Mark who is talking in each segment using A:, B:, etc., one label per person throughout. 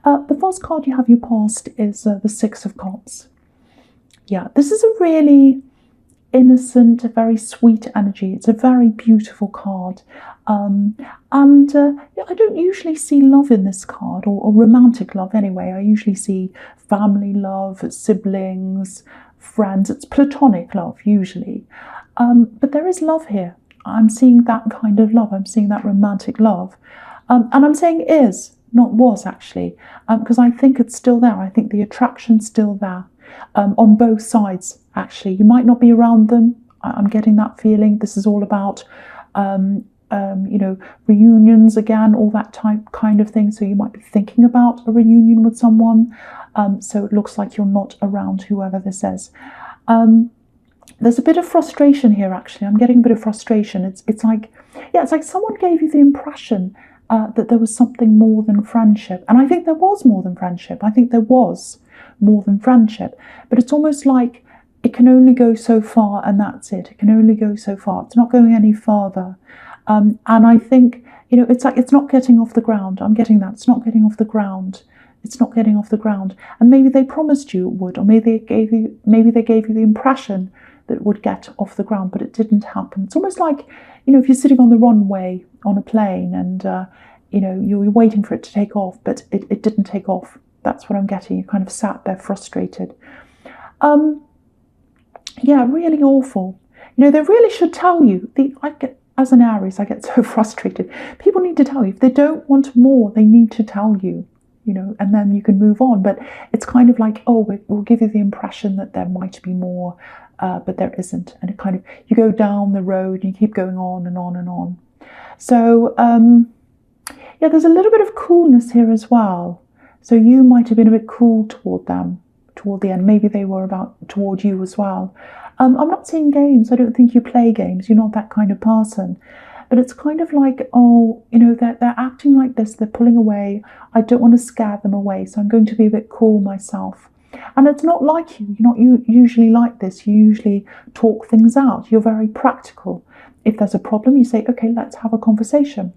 A: The first card you have your past is the Six of Cups. Yeah, this is a really innocent, a very sweet energy. It's a very beautiful card. Yeah, I don't usually see love in this card, or romantic love anyway. I usually see family love, siblings, friends. It's platonic love usually. But there is love here. I'm seeing that kind of love. I'm seeing that romantic love. And I'm saying is, not was actually, because I think it's still there. I think the attraction's still there. On both sides, actually. You might not be around them. I'm getting that feeling. This is all about, reunions again, all that kind of thing. So you might be thinking about a reunion with someone. So it looks like you're not around whoever this is. There's a bit of frustration here, actually. I'm getting a bit of frustration. It's like someone gave you the impression that there was something more than friendship. And I think there was more than friendship. I think there was more than friendship. But it's almost like it can only go so far and that's it. It can only go so far. It's not going any further. And I think, it's like it's not getting off the ground. I'm getting that. It's not getting off the ground. It's not getting off the ground. And maybe they promised you it would, or maybe they gave you the impression that it would get off the ground, but it didn't happen. It's almost like, if you're sitting on the runway on a plane and, you're waiting for it to take off, but it didn't take off. That's what I'm getting. You kind of sat there frustrated. Yeah, really awful. They really should tell you. As an Aries, I get so frustrated. People need to tell you. If they don't want more, they need to tell you, and then you can move on. But it's kind of like, we'll give you the impression that there might be more, but there isn't. And it kind of, you go down the road and you keep going on and on and on. So, yeah, there's a little bit of coolness here as well. So you might have been a bit cool toward them, toward the end. Maybe they were toward you as well. I'm not seeing games. I don't think you play games. You're not that kind of person. But it's kind of like, they're acting like this. They're pulling away. I don't want to scare them away. So I'm going to be a bit cool myself. And it's not like you. You're not usually like this. You usually talk things out. You're very practical. If there's a problem, you say, okay, let's have a conversation.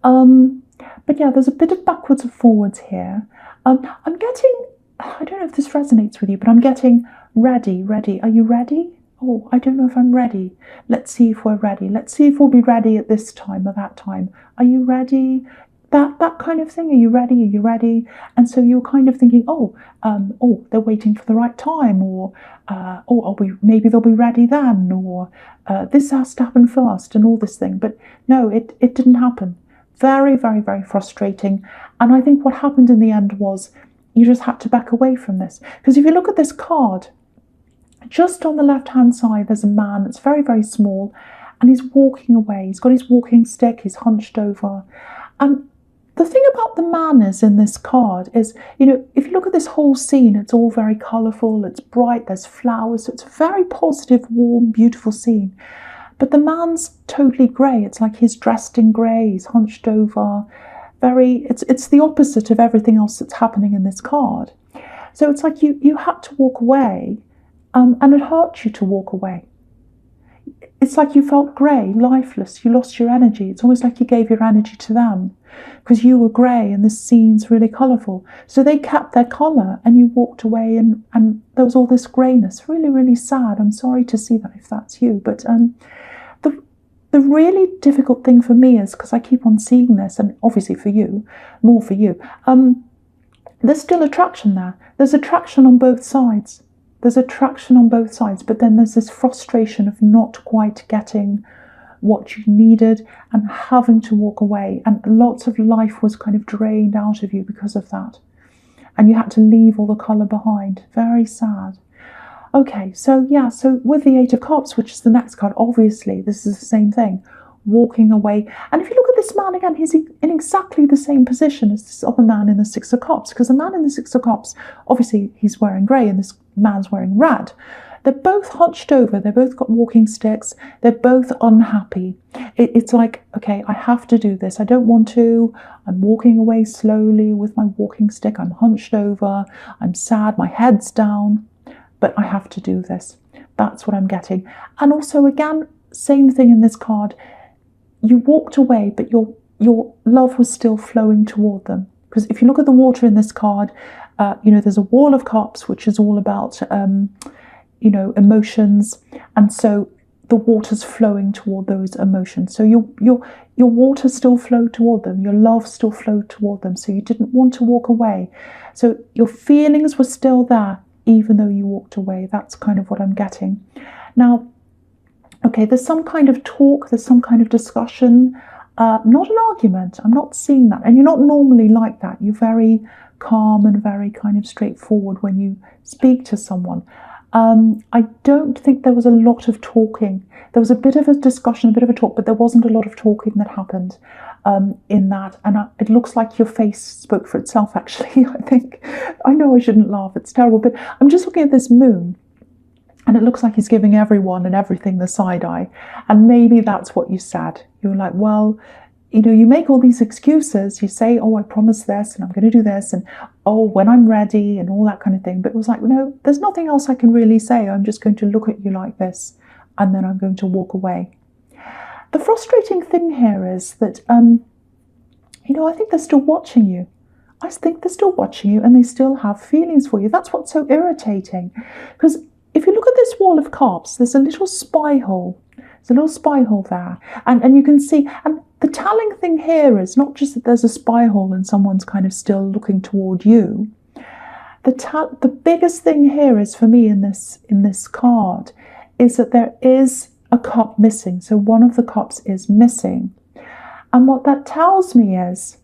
A: But yeah, there's a bit of backwards and forwards here. I'm getting, I don't know if this resonates with you, but I'm getting ready. Are you ready? Oh, I don't know if I'm ready. Let's see if we're ready. Let's see if we'll be ready at this time or that time. Are you ready? That kind of thing. Are you ready? Are you ready? And so you're kind of thinking, they're waiting for the right time, or maybe they'll be ready then, or this has to happen first, and all this thing. But no, it didn't happen. Very, very, very frustrating. And I think what happened in the end was you just had to back away from this. Because if you look at this card, just on the left-hand side, there's a man that's very, very small, and he's walking away. He's got his walking stick, he's hunched over. And the thing about the man is in this card is, if you look at this whole scene, it's all very colourful, it's bright, there's flowers, so it's a very positive, warm, beautiful scene. But the man's totally grey. It's like he's dressed in grey, he's hunched over. It's the opposite of everything else that's happening in this card. So it's like you had to walk away, and it hurt you to walk away. It's like you felt grey, lifeless, you lost your energy. It's almost like you gave your energy to them because you were grey and this scene's really colourful. So they kept their colour and you walked away and there was all this greyness. Really, really sad. I'm sorry to see that if that's you. But the really difficult thing for me is, because I keep on seeing this, and obviously for you, more for you, there's still attraction there. There's attraction on both sides. There's attraction on both sides, but then there's this frustration of not quite getting what you needed and having to walk away. And lots of life was kind of drained out of you because of that. And you had to leave all the colour behind. Very sad. Okay, so with the Eight of Cups, which is the next card, obviously this is the same thing, walking away. And if you look at this man again, he's in exactly the same position as this other man in the Six of Cups, because the man in the Six of Cups, obviously he's wearing grey and this man's wearing red. They're both hunched over, they've both got walking sticks, they're both unhappy. It's like, okay, I have to do this, I don't want to, I'm walking away slowly with my walking stick, I'm hunched over, I'm sad, my head's down, but I have to do this. That's what I'm getting. And also, again, same thing in this card. You walked away, but your love was still flowing toward them. Because if you look at the water in this card, there's a wall of cups, which is all about, emotions. And so the water's flowing toward those emotions. So your water still flowed toward them. Your love still flowed toward them. So you didn't want to walk away. So your feelings were still there, even though you walked away. That's kind of what I'm getting. Now, okay, there's some kind of talk, there's some kind of discussion, not an argument. I'm not seeing that. And you're not normally like that. You're very calm and very kind of straightforward when you speak to someone. I don't think there was a lot of talking. There was a bit of a discussion, a bit of a talk, but there wasn't a lot of talking that happened in that. And it looks like your face spoke for itself, actually, I think. I know I shouldn't laugh, it's terrible, but I'm just looking at this moon. And it looks like he's giving everyone and everything the side eye. And maybe that's what you said. You were like, well, you make all these excuses. You say, oh, I promised this and I'm going to do this. And, oh, when I'm ready and all that kind of thing. But it was like, no, there's nothing else I can really say. I'm just going to look at you like this. And then I'm going to walk away. The frustrating thing here is that, I think they're still watching you. I think they're still watching you and they still have feelings for you. That's what's so irritating. Because if you look at this wall of cups, there's a little spy hole. There's a little spy hole there. And you can see, and the telling thing here is not just that there's a spy hole and someone's kind of still looking toward you. The biggest thing here is, for me, in this card, is that there is a cup missing. So one of the cups is missing. And what that tells me is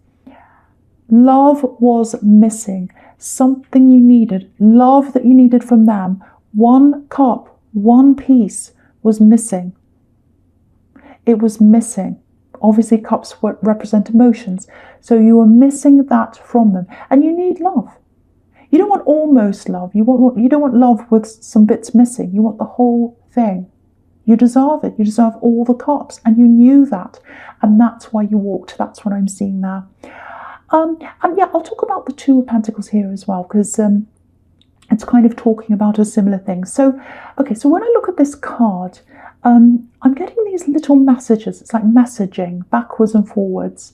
A: love was missing. Something you needed, love that you needed from them. One cup, one piece was missing. It was missing. Obviously, cups represent emotions. So you were missing that from them. And you need love. You don't want almost love. You don't want love with some bits missing. You want the whole thing. You deserve it. You deserve all the cups. And you knew that. And that's why you walked. That's what I'm seeing there. And yeah, I'll talk about the Two of Pentacles here as well, because it's kind of talking about a similar thing. So, okay, so when I look at this card, I'm getting these little messages. It's like messaging backwards and forwards.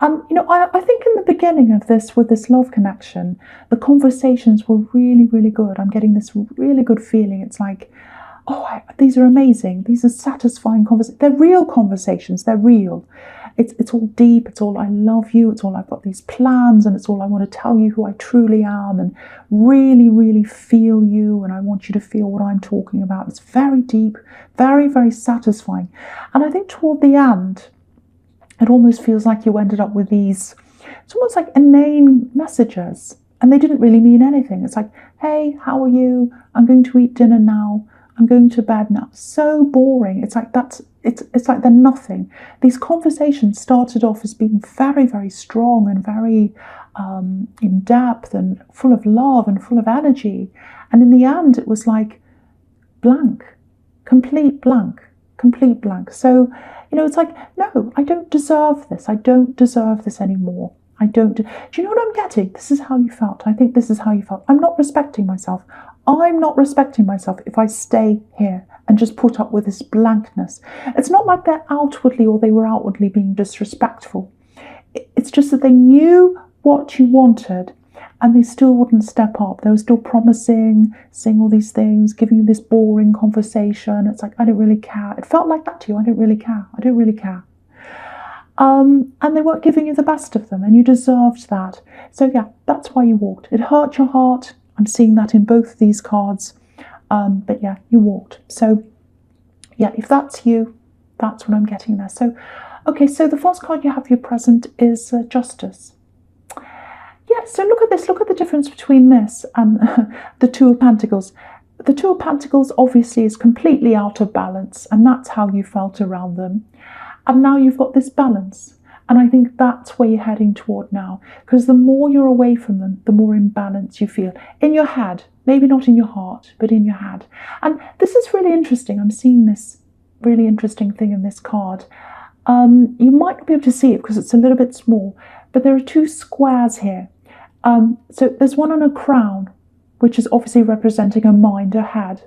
A: I think in the beginning of this, with this love connection, the conversations were really, really good. I'm getting this really good feeling. It's like, these are amazing. These are satisfying conversations. They're real conversations. They're real. It's all deep. It's all I love you. It's all I've got these plans, and it's all I want to tell you who I truly am and really, really feel you. And I want you to feel what I'm talking about. It's very deep, very, very satisfying. And I think toward the end, it almost feels like you ended up with these, it's almost like inane messages. And they didn't really mean anything. It's like, hey, how are you? I'm going to eat dinner now. I'm going to bed now. So boring. It's like it's like they're nothing. These conversations started off as being very, very strong and very in depth and full of love and full of energy. And in the end, it was like blank, complete blank, complete blank. So, it's like, no, I don't deserve this. I don't deserve this anymore. Do you know what I'm getting? This is how you felt. I think this is how you felt. I'm not respecting myself. I'm not respecting myself if I stay here and just put up with this blankness. It's not like they're outwardly or they were outwardly being disrespectful. It's just that they knew what you wanted and they still wouldn't step up. They were still promising, saying all these things, giving you this boring conversation. It's like, I don't really care. It felt like that to you. I don't really care. I don't really care. And they weren't giving you the best of them, and you deserved that. So yeah, that's why you walked. It hurt your heart. I'm seeing that in both of these cards. But yeah, you walked. So yeah, if that's you, that's what I'm getting there. So, okay, so the first card you have for your present is Justice. Yeah, so look at this. Look at the difference between this and the Two of Pentacles. The Two of Pentacles obviously is completely out of balance, and that's how you felt around them. And now you've got this balance. And I think that's where you're heading toward now. Because the more you're away from them, the more imbalance you feel. In your head. Maybe not in your heart, but in your head. And this is really interesting. I'm seeing this really interesting thing in this card. You might not be able to see it because it's a little bit small. But there are two squares here. So there's one on a crown, which is obviously representing a mind, a head.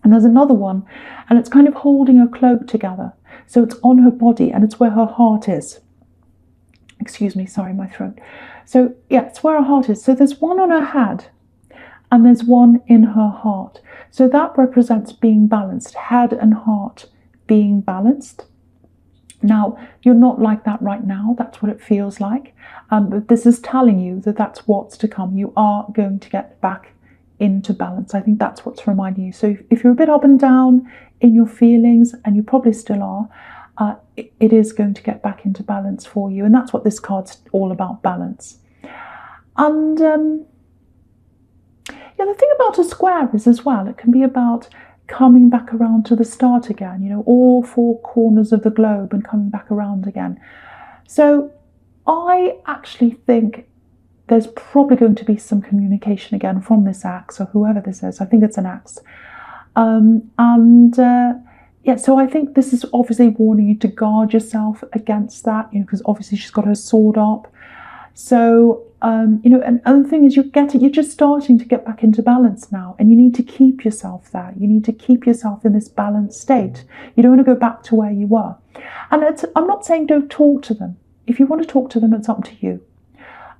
A: And there's another one, and it's kind of holding a cloak together. So it's on her body, and it's where her heart is. Excuse me, sorry, my throat. So yeah, it's where her heart is. So there's one on her head and there's one in her heart. So that represents being balanced, head and heart being balanced. Now, you're not like that right now. That's what it feels like. But this is telling you that that's what's to come. You are going to get back into balance. I think that's what's reminding you. So if you're a bit up and down in your feelings, and you probably still are, it is going to get back into balance for you. And that's what this card's all about, balance. And yeah, the thing about a square is as well, it can be about coming back around to the start again, all four corners of the globe and coming back around again. So I actually think there's probably going to be some communication again from this axe or whoever this is. I think it's an axe. Yeah, so I think this is obviously warning you to guard yourself against that, because obviously she's got her sword up. So, and other thing is you're just starting to get back into balance now, and you need to keep yourself there. You need to keep yourself in this balanced state. You don't want to go back to where you were. And I'm not saying don't talk to them. If you want to talk to them, it's up to you.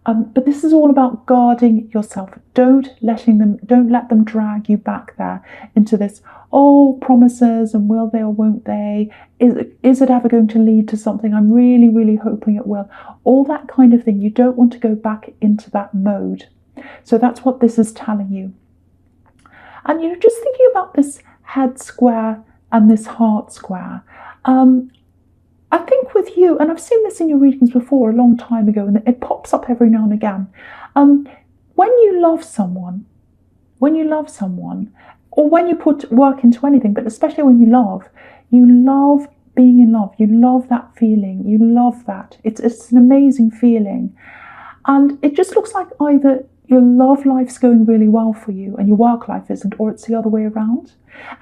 A: But this is all about guarding yourself. Don't let them drag you back there into this, promises and will they or won't they? Is it ever going to lead to something? I'm really, really hoping it will. All that kind of thing. You don't want to go back into that mode. So that's what this is telling you. And just thinking about this head square and this heart square. I think with you, and I've seen this in your readings before a long time ago, and it pops up every now and again. When you love someone, or when you put work into anything, but especially when you love being in love. You love that feeling. You love that. It's an amazing feeling. And it just looks like either your love life's going really well for you and your work life isn't, or it's the other way around.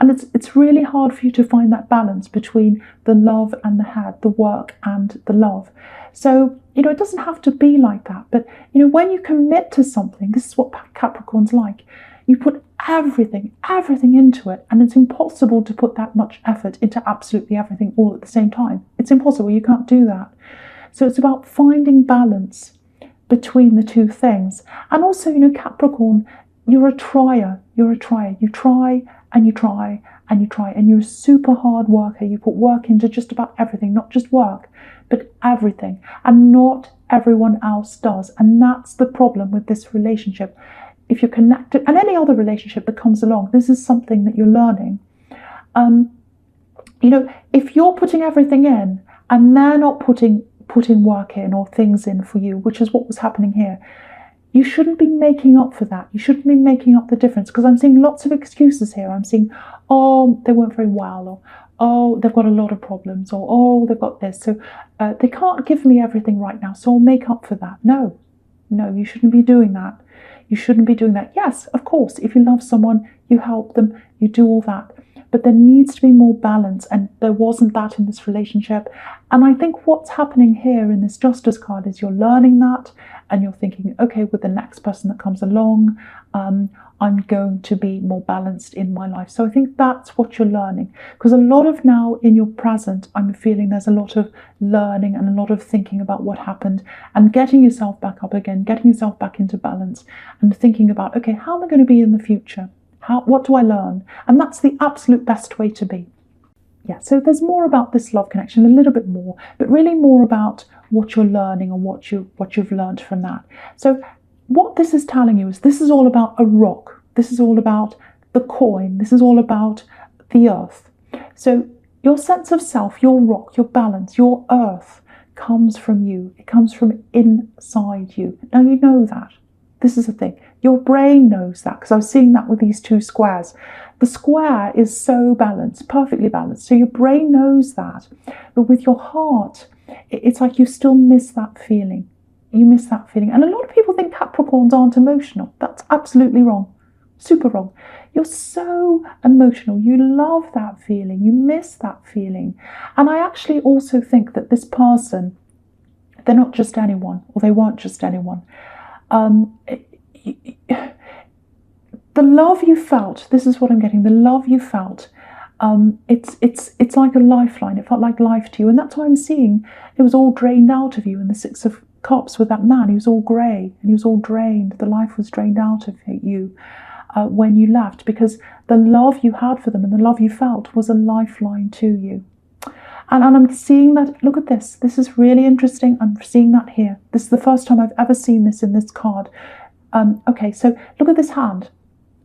A: And it's really hard for you to find that balance between the love and the head, the work and the love. So, it doesn't have to be like that. But, when you commit to something, this is what Capricorn's like. You put everything into it, and it's impossible to put that much effort into absolutely everything all at the same time. It's impossible. You can't do that. So it's about finding balance between the two things. And also, Capricorn, you're a trier. You try and you try and you try, and you're a super hard worker. You put work into just about everything, not just work, but everything. And not everyone else does. And that's the problem with this relationship. If you're connected, and any other relationship that comes along, this is something that you're learning. If you're putting everything in and they're not putting work in or things in for you, which is what was happening here, you shouldn't be making up for that. You shouldn't be making up the difference, because I'm seeing lots of excuses here. I'm seeing, they weren't very well, or they've got a lot of problems, or they've got this, so they can't give me everything right now, so I'll make up for that. No, you shouldn't be doing that. You shouldn't be doing that. Yes, of course, if you love someone, you help them, you do all that. But there needs to be more balance, and there wasn't that in this relationship. And I think what's happening here in this Justice card is you're learning that, and you're thinking, okay, with the next person that comes along, I'm going to be more balanced in my life. So I think that's what you're learning. Because a lot of now in your present, I'm feeling there's a lot of learning and a lot of thinking about what happened and getting yourself back up again, getting yourself back into balance and thinking about, okay, how am I going to be in the future? What do I learn? And that's the absolute best way to be. Yeah, so there's more about this love connection, a little bit more, but really more about what you're learning and what you've learned from that. So what this is telling you is this is all about a rock. This is all about the coin. This is all about the earth. So your sense of self, your rock, your balance, your earth comes from you. It comes from inside you. Now you know that. This is the thing. Your brain knows that, because I was seeing that with these two squares. The square is so balanced, perfectly balanced. So your brain knows that. But with your heart, it's like you still miss that feeling. You miss that feeling. And a lot of people think Capricorns aren't emotional. That's absolutely wrong. Super wrong. You're so emotional. You love that feeling. You miss that feeling. And I actually also think that this person, they're not just anyone, or they weren't just anyone. The love you felt, this is what I'm getting, the love you felt, it's like a lifeline. It felt like life to you, and that's why I'm seeing it was all drained out of you in the cups with that man. He was all grey and he was all drained. The life was drained out of you when you left, because the love you had for them and the love you felt was a lifeline to you. And I'm seeing that. Look at this. This is really interesting. I'm seeing that here. This is the first time I've ever seen this in this card. Okay, so look at this hand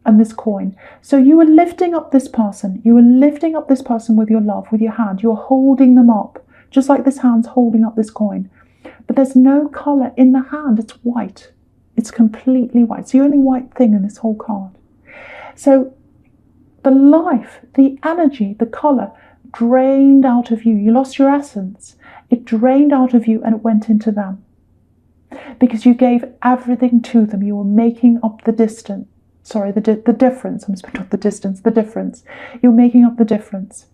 A: and this coin. So you were lifting up this person. You were lifting up this person with your love, with your hand. You're holding them up, just like this hand's holding up this coin. But there's no colour in the hand. It's white. It's completely white. It's the only white thing in this whole card. So the life, the energy, the colour drained out of you. You lost your essence. It drained out of you and it went into them. Because you gave everything to them. You were making up the distance. Sorry, the difference. I'm not the distance, the difference. You're making up the difference.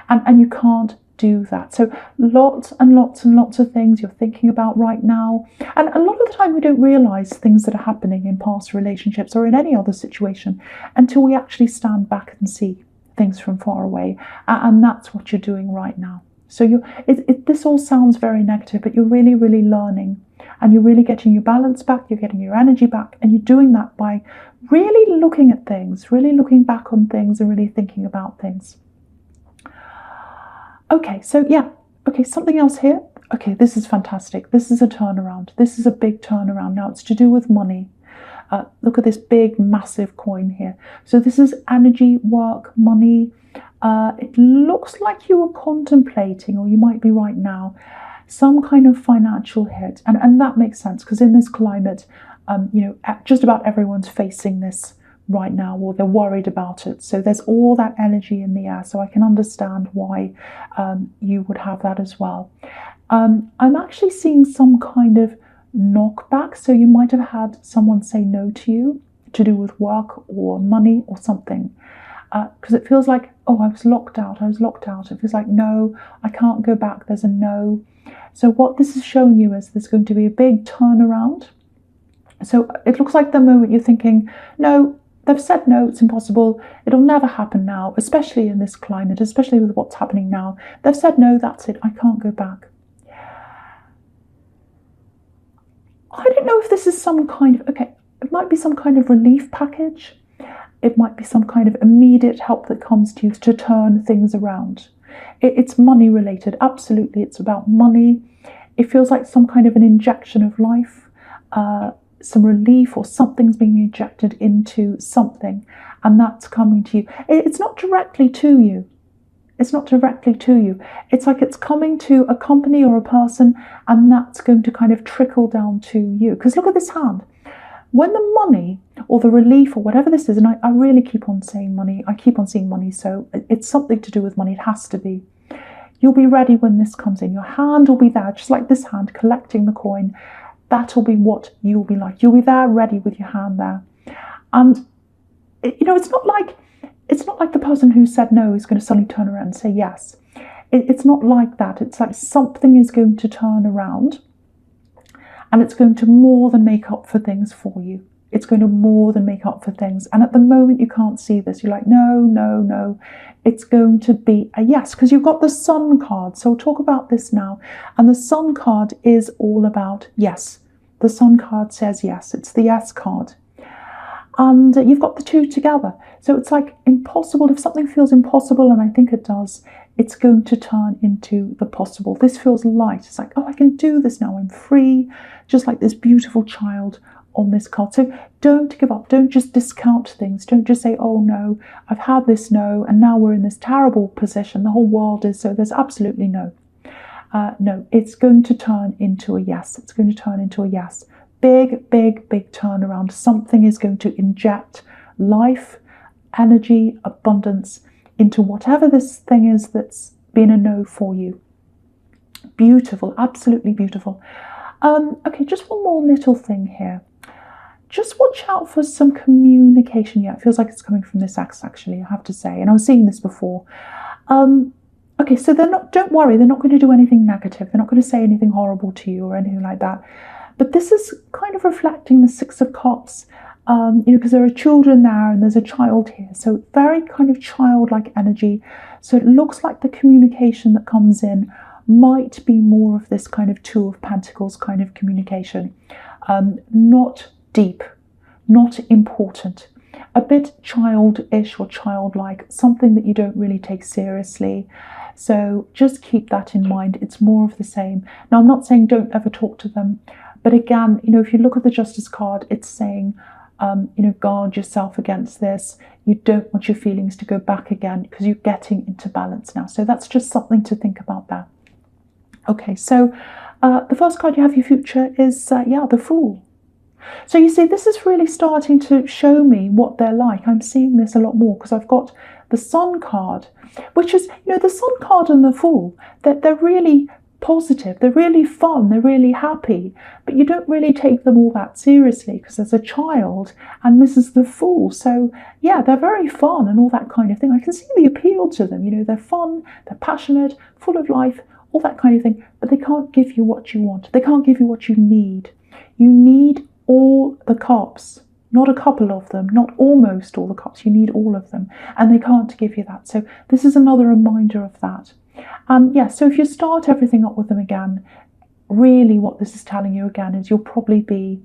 A: And you can't do that. So lots and lots and lots of things you're thinking about right now. And a lot of the time we don't realise things that are happening in past relationships or in any other situation until we actually stand back and see things from far away. And that's what you're doing right now. So this all sounds very negative, but you're really, really learning. And you're really getting your balance back, you're getting your energy back, and you're doing that by really looking at things, really looking back on things and really thinking about things. Okay, so yeah, okay, something else here. Okay, this is fantastic. This is a turnaround. This is a big turnaround. Now it's to do with money. Look at this big, massive coin here. So this is energy, work, money. It looks like you were contemplating, or you might be right now, some kind of financial hit. And that makes sense, because in this climate, just about everyone's facing this right now, or they're worried about it. So there's all that energy in the air. So I can understand why you would have that as well. I'm actually seeing some kind of knockback. So you might have had someone say no to you to do with work or money or something. Because it feels like, oh, I was locked out. It feels like, no, I can't go back. There's a no. So what this is showing you is there's going to be a big turnaround. So it looks like the moment you're thinking, no, they've said no, it's impossible. It'll never happen now, especially in this climate, especially with what's happening now. They've said no, that's it. I can't go back. I don't know if this is some kind of, okay, it might be some kind of relief package. It might be some kind of immediate help that comes to you to turn things around. It's money related, absolutely. It's about money. It feels like some kind of an injection of life, some relief, or something's being injected into something, and that's coming to you. It's not directly to you. It's not directly to you. It's like it's coming to a company or a person, and that's going to kind of trickle down to you. Because look at this hand. When the money or the relief or whatever this is, and I really keep on saying money, I keep on seeing money, so it's something to do with money, it has to be. You'll be ready when this comes in. Your hand will be there, just like this hand, collecting the coin. That'll be what you'll be like. You'll be there, ready with your hand there. And, it's not like the person who said no is going to suddenly turn around and say yes. It's not like that. It's like something is going to turn around, and it's going to more than make up for things for you. It's going to more than make up for things. And at the moment you can't see this. You're like, no. It's going to be a yes, because you've got the Sun card. So we'll talk about this now. And the Sun card is all about yes. The Sun card says yes. It's the yes card. And you've got the two together. So it's like impossible. If something feels impossible, and I think it does, it's going to turn into the possible. This feels light. It's like, oh, I can do this now. I'm free, just like this beautiful child on this card. So don't give up. Don't just discount things. Don't just say, oh no, I've had this no, and now we're in this terrible position. The whole world is so. There's absolutely no. No, it's going to turn into a yes. It's going to turn into a yes. Big, big, big turnaround. Something is going to inject life, energy, abundance into whatever this thing is that's been a no for you. Beautiful, absolutely beautiful. Okay, just one more little thing here. Just watch out for some communication. Yeah, it feels like it's coming from this axe, actually, I have to say. And I was seeing this before. Okay, so don't worry, they're not going to do anything negative. They're not going to say anything horrible to you or anything like that. But this is kind of reflecting the Six of Cups, because there are children there and there's a child here. So very kind of childlike energy. So it looks like the communication that comes in might be more of this kind of Two of Pentacles kind of communication. Not deep, not important, a bit childish or childlike, something that you don't really take seriously. So just keep that in mind. It's more of the same. Now, I'm not saying don't ever talk to them, but again, if you look at the Justice card, it's saying, guard yourself against this. You don't want your feelings to go back again because you're getting into balance now. So that's just something to think about there. Okay, so the first card you have, your future, is, the Fool. So you see, this is really starting to show me what they're like. I'm seeing this a lot more because I've got the Sun card, which is, the Sun card and the Fool, they're really positive, they're really fun, they're really happy, but you don't really take them all that seriously because there's a child and this is the Fool. So yeah, they're very fun and all that kind of thing. I can see the appeal to them. They're fun, they're passionate, full of life, all that kind of thing, but they can't give you what you want. They can't give you what you need. You need all the cups, not a couple of them, not almost all the cups. You need all of them, and they can't give you that. So this is another reminder of that. So if you start everything up with them again, really what this is telling you again is you'll probably be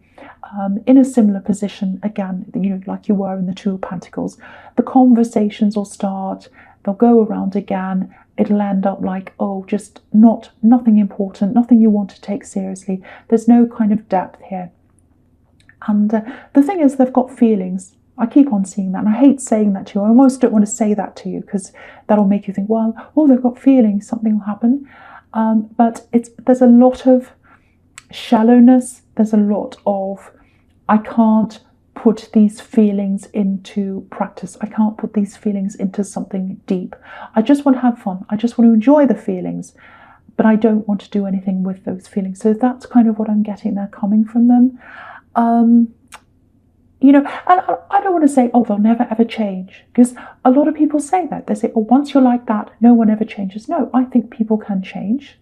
A: in a similar position again, like you were in the Two of Pentacles. The conversations will start, they'll go around again. It'll end up like, just nothing important, nothing you want to take seriously. There's no kind of depth here. And the thing is, they've got feelings. I keep on seeing that, and I hate saying that to you. I almost don't want to say that to you because that'll make you think, well, they've got feelings, something will happen. But there's a lot of shallowness. There's a lot of, I can't put these feelings into practice. I can't put these feelings into something deep. I just want to have fun. I just want to enjoy the feelings, but I don't want to do anything with those feelings. So that's kind of what I'm getting there coming from them. And I don't want to say, they'll never ever change, because a lot of people say that. They say, once you're like that, no one ever changes. No, I think people can change.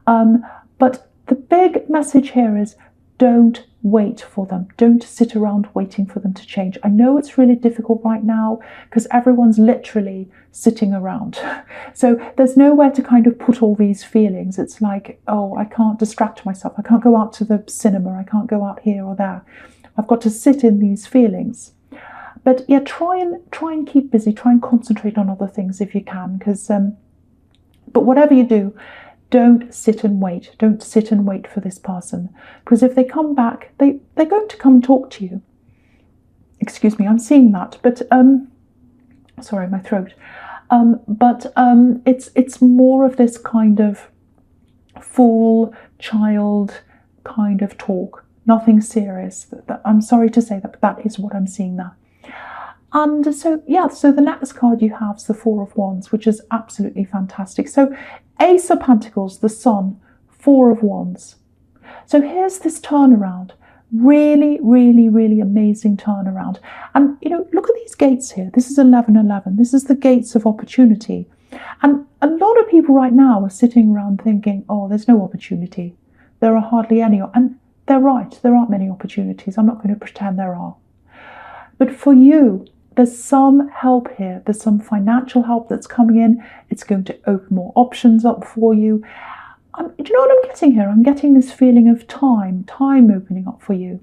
A: But the big message here is, don't wait for them. Don't sit around waiting for them to change. I know it's really difficult right now because everyone's literally sitting around. So there's nowhere to kind of put all these feelings. It's like, I can't distract myself. I can't go out to the cinema. I can't go out here or there. I've got to sit in these feelings. But yeah, try and keep busy. Try and concentrate on other things if you can. But whatever you do, don't sit and wait. Don't sit and wait for this person. Because if they come back, they're going to come and talk to you. Excuse me, I'm seeing that. But, sorry, my throat. It's more of this kind of fool, child kind of talk. Nothing serious. I'm sorry to say that, but that is what I'm seeing there. And so the next card you have is the Four of Wands, which is absolutely fantastic. So Ace of Pentacles, the Sun, Four of Wands. So here's this turnaround. Really, really, really amazing turnaround. And, look at these gates here. This is 1111. This is the gates of opportunity. And a lot of people right now are sitting around thinking, there's no opportunity. There are hardly any. And they're right. There aren't many opportunities. I'm not going to pretend there are. But for you, there's some help here. There's some financial help that's coming in. It's going to open more options up for you. Do you know what I'm getting here? I'm getting this feeling of time opening up for you.